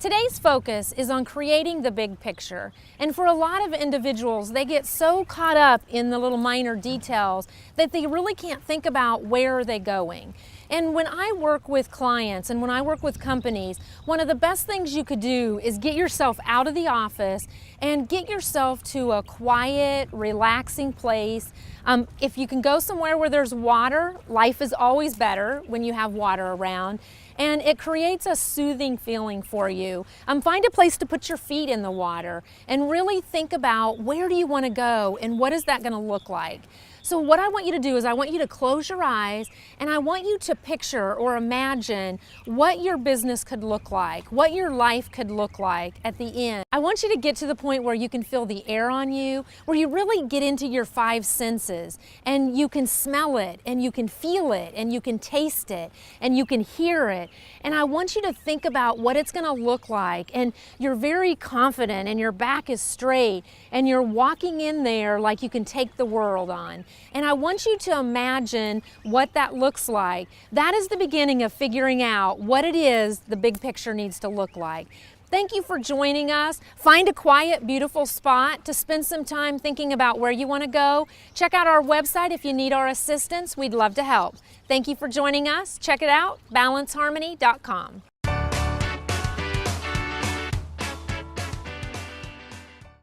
Today's focus is on creating the big picture. And for a lot of individuals, they get so caught up in the little minor details that they really can't think about where are they going. And when I work with clients and when I work with companies, one of the best things you could do is get yourself out of the office and get yourself to a quiet, relaxing place. If you can go somewhere where there's water, life is always better when you have water around. And it creates a soothing feeling for you. Find a place to put your feet in the water and really think about where do you want to go and what is that going to look like. So what I want you to do is I want you to close your eyes and I want you to picture or imagine what your business could look like, what your life could look like at the end. I want you to get to the point where you can feel the air on you, where you really get into your five senses and you can smell it and you can feel it and you can taste it and you can hear it. And I want you to think about what it's going to look like, and you're very confident and your back is straight and you're walking in there like you can take the world on. And I want you to imagine what that looks like. That is the beginning of figuring out what it is the big picture needs to look like. Thank you for joining us. Find a quiet, beautiful spot to spend some time thinking about where you want to go. Check out our website if you need our assistance. We'd love to help. Thank you for joining us. Check it out, balanceharmony.com.